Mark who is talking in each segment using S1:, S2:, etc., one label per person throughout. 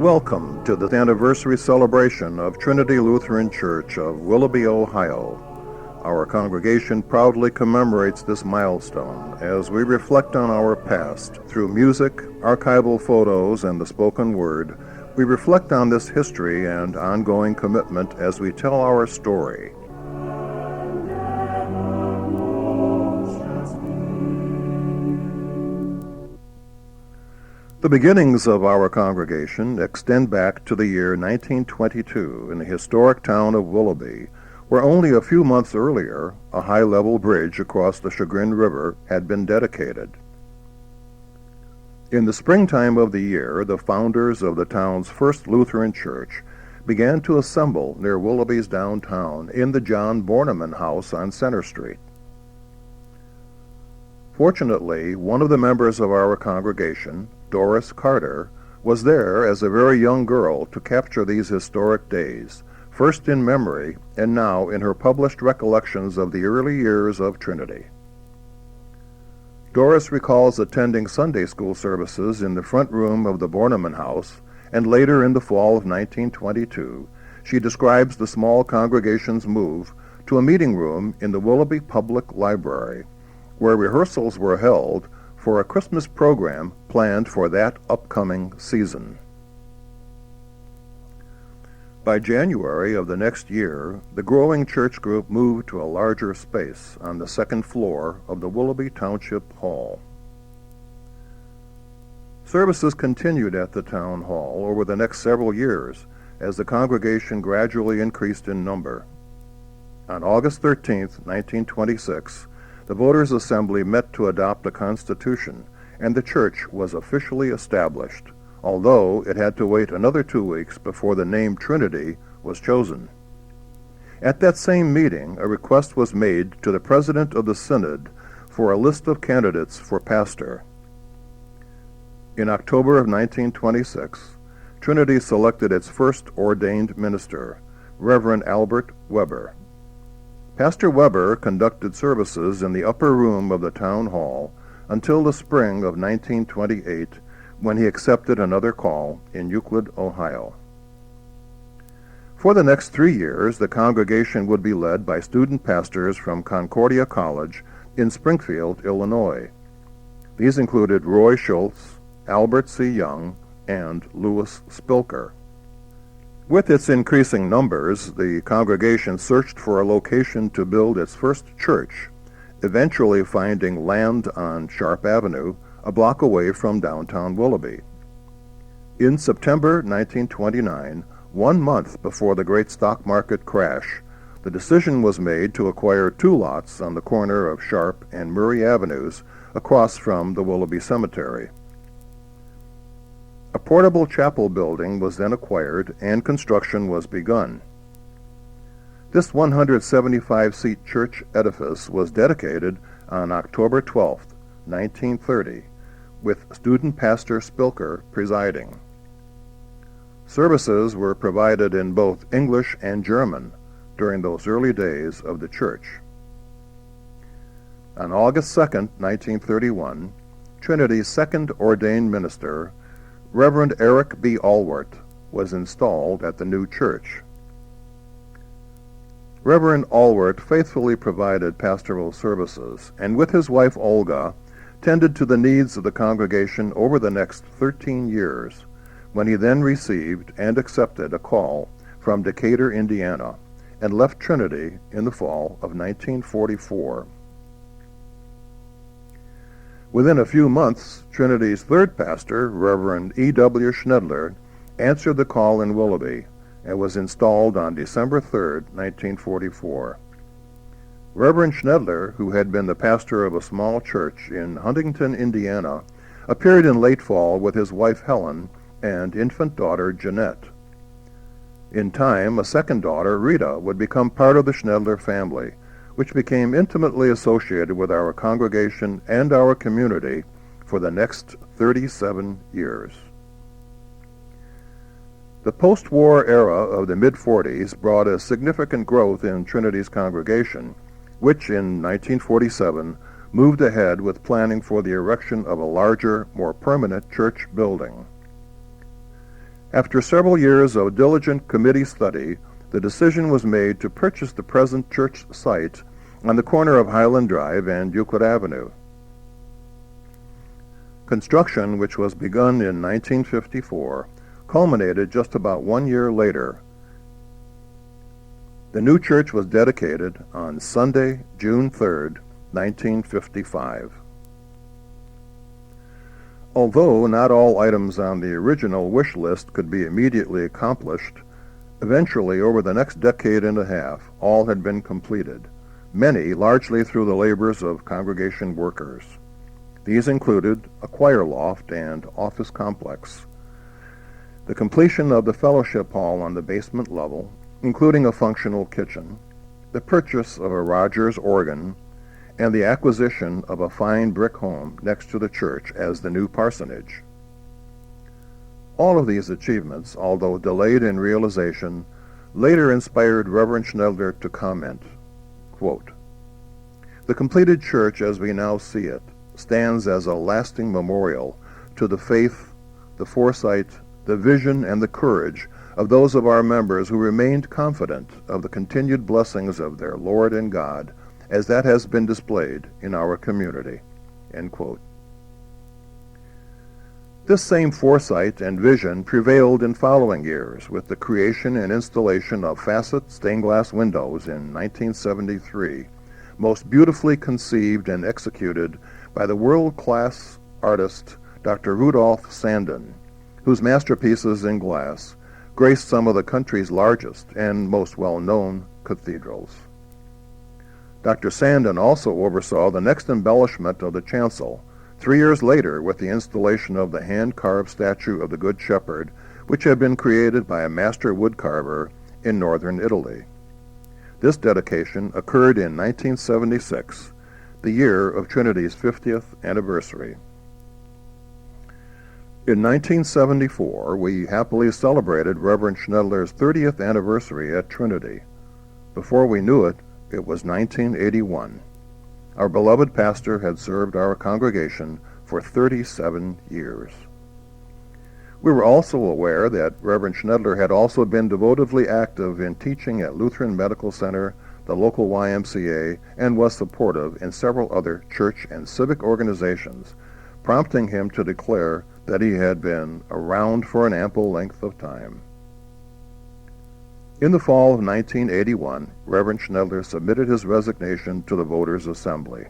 S1: Welcome to the anniversary celebration of Trinity Lutheran Church of Willoughby, Ohio. Our congregation proudly commemorates this milestone as we reflect on our past. Through music, archival photos, and the spoken word, we reflect on this history and ongoing commitment as we tell our story. The beginnings of our congregation extend back to the year 1922 in the historic town of Willoughby, where only a few months earlier a high-level bridge across the Chagrin River had been dedicated. In the springtime of the year, the founders of the town's first Lutheran church began to assemble near Willoughby's downtown in the John Borneman House on Center Street. Fortunately, one of the members of our congregation, Doris Carter, was there as a very young girl to capture these historic days, first in memory and now in her published recollections of the early years of Trinity. Doris recalls attending Sunday school services in the front room of the Borneman House, and later in the fall of 1922, she describes the small congregation's move to a meeting room in the Willoughby Public Library, where rehearsals were held for a Christmas program planned for that upcoming season. By January of the next year, the growing church group moved to a larger space on the second floor of the Willoughby Township Hall. Services continued at the town hall over the next several years as the congregation gradually increased in number. On August 13, 1926, the Voters' Assembly met to adopt a constitution, and the church was officially established, although it had to wait another 2 weeks before the name Trinity was chosen. At that same meeting, a request was made to the president of the synod for a list of candidates for pastor. In October of 1926, Trinity selected its first ordained minister, Reverend Albert Weber. Pastor Weber conducted services in the upper room of the town hall until the spring of 1928, when he accepted another call in Euclid, Ohio. For the next 3 years, the congregation would be led by student pastors from Concordia College in Springfield, Illinois. These included Roy Schultz, Albert C. Young, and Louis Spilker. With its increasing numbers, the congregation searched for a location to build its first church, eventually finding land on Sharp Avenue, a block away from downtown Willoughby. In September 1929, 1 month before the great stock market crash, the decision was made to acquire 2 lots on the corner of Sharp and Murray Avenues across from the Willoughby Cemetery. A portable chapel building was then acquired and construction was begun. This 175-seat church edifice was dedicated on October 12, 1930, with student pastor Spilker presiding. Services were provided in both English and German during those early days of the church. On August 2, 1931, Trinity's second ordained minister, Reverend Eric B. Allwart, was installed at the new church. Reverend Allwart faithfully provided pastoral services, and with his wife Olga, tended to the needs of the congregation over the next 13 years, when he then received and accepted a call from Decatur, Indiana, and left Trinity in the fall of 1944. Within a few months, Trinity's third pastor, Reverend E.W. Schnedler, answered the call in Willoughby and was installed on December 3, 1944. Reverend Schnedler, who had been the pastor of a small church in Huntington, Indiana, appeared in late fall with his wife Helen and infant daughter Jeanette. In time, a second daughter, Rita, would become part of the Schnedler family, which became intimately associated with our congregation and our community for the next 37 years. The post-war era of the mid-40s brought a significant growth in Trinity's congregation, which in 1947 moved ahead with planning for the erection of a larger, more permanent church building. After several years of diligent committee study, the decision was made to purchase the present church site on the corner of Highland Drive and Euclid Avenue. Construction, which was begun in 1954, culminated just about 1 year later. The new church was dedicated on Sunday, June 3, 1955. Although not all items on the original wish list could be immediately accomplished, eventually, over the next decade and a half, all had been completed, many largely through the labors of congregation workers. These included a choir loft and office complex, the completion of the fellowship hall on the basement level, including a functional kitchen, the purchase of a Rogers organ, and the acquisition of a fine brick home next to the church as the new parsonage. All of these achievements, although delayed in realization, later inspired Reverend Schnedler to comment, quote, "The completed church as we now see it stands as a lasting memorial to the faith, the foresight, the vision, and the courage of those of our members who remained confident of the continued blessings of their Lord and God as that has been displayed in our community." End quote. This same foresight and vision prevailed in following years with the creation and installation of facet stained glass windows in 1973, most beautifully conceived and executed by the world-class artist Dr. Rudolph Sandin, whose masterpieces in glass graced some of the country's largest and most well-known cathedrals. Dr. Sandin also oversaw the next embellishment of the chancel 3 years later with the installation of the hand-carved statue of the Good Shepherd, which had been created by a master woodcarver in northern Italy. This dedication occurred in 1976, the year of Trinity's 50th anniversary. In 1974, we happily celebrated Reverend Schnedler's 30th anniversary at Trinity. Before we knew it, it was 1981. Our beloved pastor had served our congregation for 37 years. We were also aware that Reverend Schnedler had also been devotedly active in teaching at Lutheran Medical Center, the local YMCA, and was supportive in several other church and civic organizations, prompting him to declare that he had been around for an ample length of time. In the fall of 1981, Reverend Schnedler submitted his resignation to the Voters' Assembly.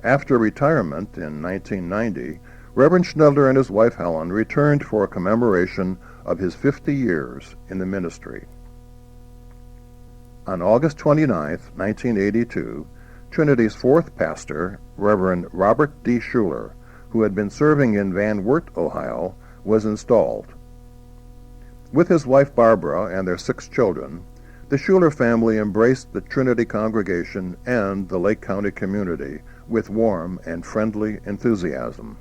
S1: After retirement in 1990, Reverend Schnedler and his wife Helen returned for a commemoration of his 50 years in the ministry. On August 29, 1982, Trinity's fourth pastor, Reverend Robert D. Schuler, who had been serving in Van Wert, Ohio, was installed. With his wife Barbara and their 6 children, the Schuler family embraced the Trinity congregation and the Lake County community with warm and friendly enthusiasm.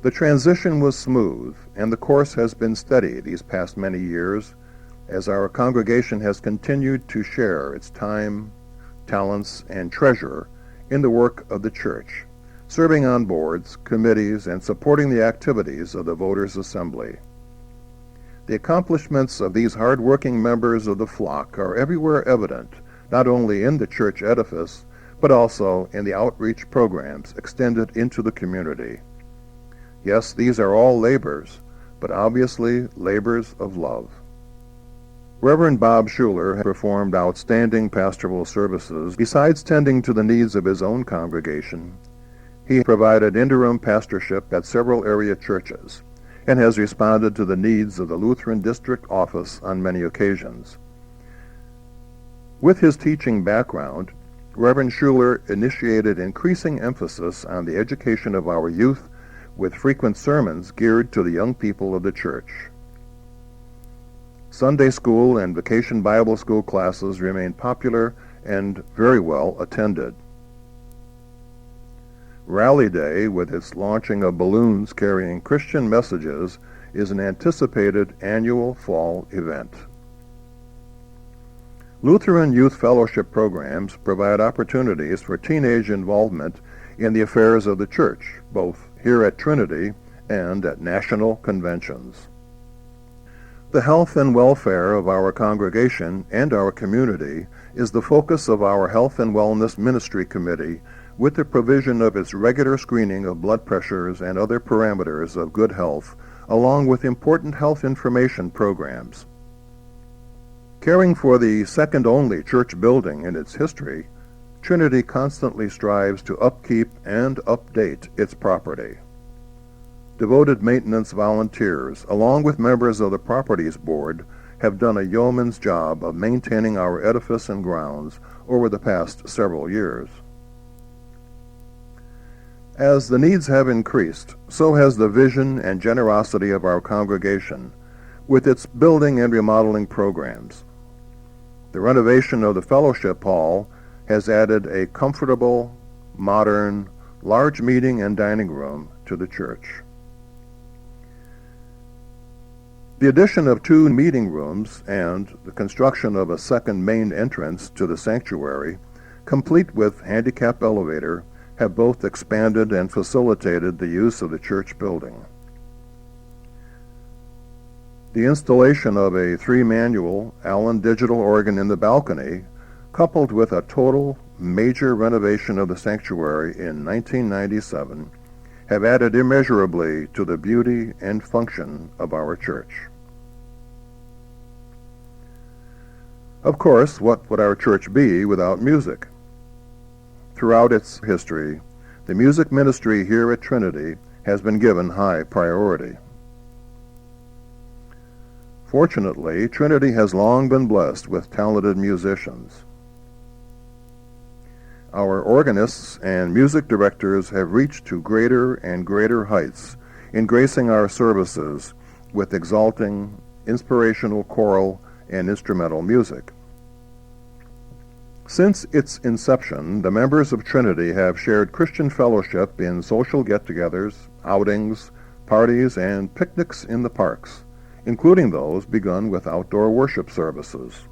S1: The transition was smooth, and the course has been steady these past many years as our congregation has continued to share its time, talents, and treasure in the work of the church, serving on boards, committees, and supporting the activities of the Voters' Assembly. The accomplishments of these hard-working members of the flock are everywhere evident, not only in the church edifice, but also in the outreach programs extended into the community. Yes, these are all labors, but obviously labors of love. Reverend Bob Schuler has performed outstanding pastoral services. Besides tending to the needs of his own congregation, he provided interim pastorship at several area churches and has responded to the needs of the Lutheran District Office on many occasions. With his teaching background, Reverend Schuler initiated increasing emphasis on the education of our youth with frequent sermons geared to the young people of the church. Sunday school and vacation Bible school classes remain popular and very well attended. Rally Day, with its launching of balloons carrying Christian messages, is an anticipated annual fall event. Lutheran Youth Fellowship programs provide opportunities for teenage involvement in the affairs of the church, both here at Trinity and at national conventions. The health and welfare of our congregation and our community is the focus of our Health and Wellness Ministry Committee, with the provision of its regular screening of blood pressures and other parameters of good health, along with important health information programs. Caring for the second-only church building in its history, Trinity constantly strives to upkeep and update its property. Devoted maintenance volunteers, along with members of the Properties Board, have done a yeoman's job of maintaining our edifice and grounds over the past several years. As the needs have increased, so has the vision and generosity of our congregation, with its building and remodeling programs. The renovation of the fellowship hall has added a comfortable, modern, large meeting and dining room to the church. The addition of 2 meeting rooms and the construction of a second main entrance to the sanctuary, complete with handicap elevator, have both expanded and facilitated the use of the church building. The installation of a 3-manual Allen digital organ in the balcony, coupled with a total major renovation of the sanctuary in 1997, have added immeasurably to the beauty and function of our church. Of course, what would our church be without music? Throughout its history, the music ministry here at Trinity has been given high priority. Fortunately, Trinity has long been blessed with talented musicians. Our organists and music directors have reached to greater and greater heights in gracing our services with exalting, inspirational choral and instrumental music. Since its inception, the members of Trinity have shared Christian fellowship in social get-togethers, outings, parties, and picnics in the parks, including those begun with outdoor worship services.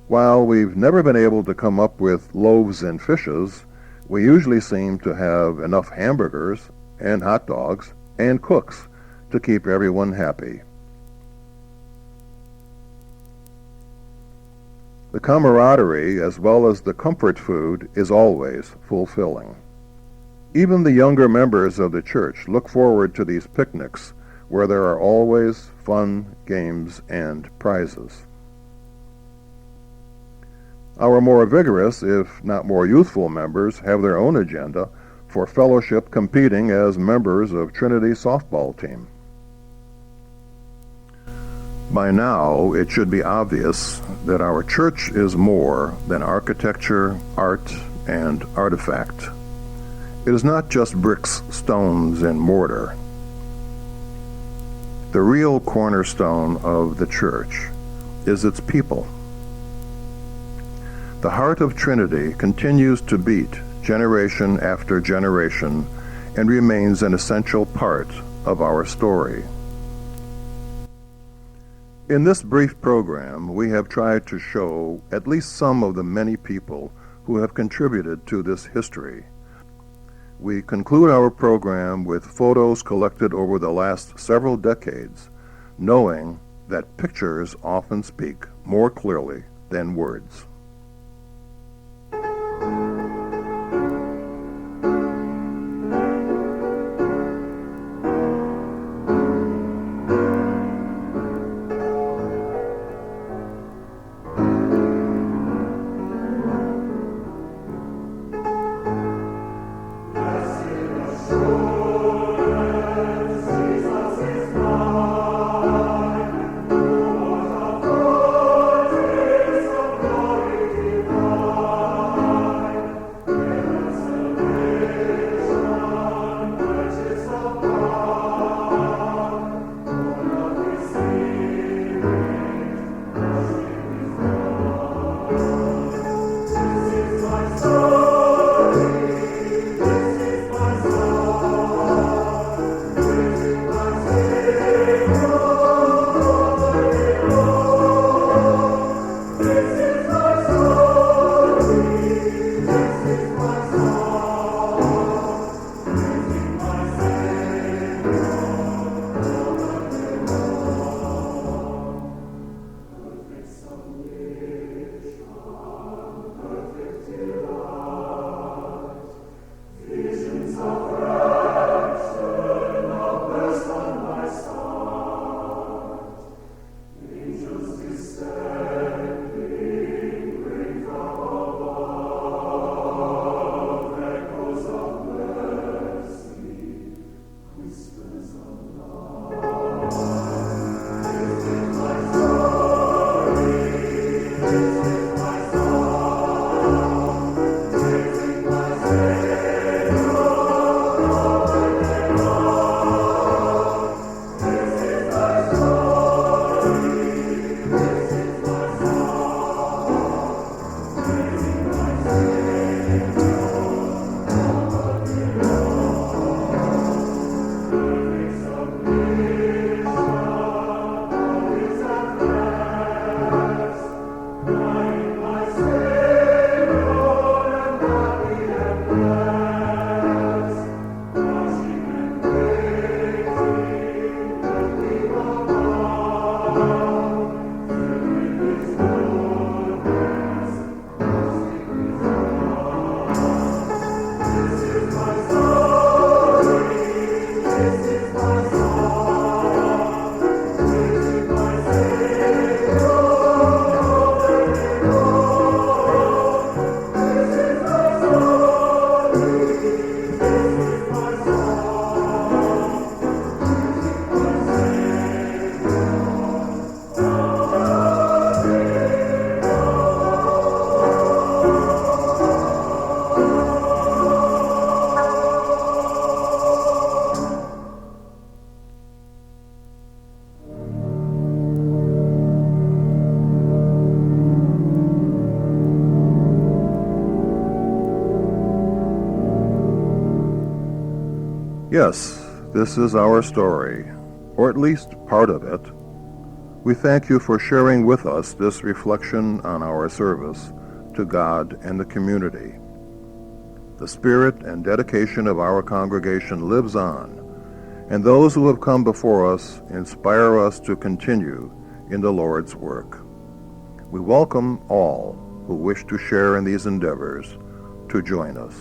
S1: While we've never been able to come up with loaves and fishes, we usually seem to have enough hamburgers and hot dogs and cooks to keep everyone happy. The camaraderie, as well as the comfort food, is always fulfilling. Even the younger members of the church look forward to these picnics, where there are always fun, games, and prizes. Our more vigorous, if not more youthful members, have their own agenda for fellowship, competing as members of Trinity's softball team. By now, it should be obvious that our church is more than architecture, art, and artifact. It is not just bricks, stones, and mortar. The real cornerstone of the church is its people. The heart of Trinity continues to beat generation after generation and remains an essential part of our story. In this brief program, we have tried to show at least some of the many people who have contributed to this history. We conclude our program with photos collected over the last several decades, knowing that pictures often speak more clearly than words. Yes, this is our story, or at least part of it. We thank you for sharing with us this reflection on our service to God and the community. The spirit and dedication of our congregation lives on, and those who have come before us inspire us to continue in the Lord's work. We welcome all who wish to share in these endeavors to join us.